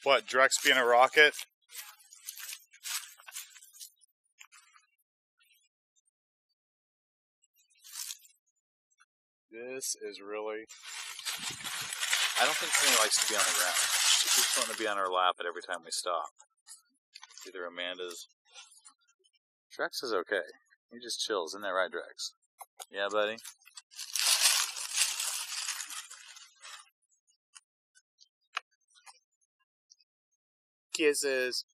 What, Drex being a rocket? This is really... I don't think Penny likes to be on the ground. She keeps wanting to be on our lap at every time we stop. Either Amanda's... Drex is okay. He just chills. Isn't that right, Drex? Yeah, buddy? Kisses.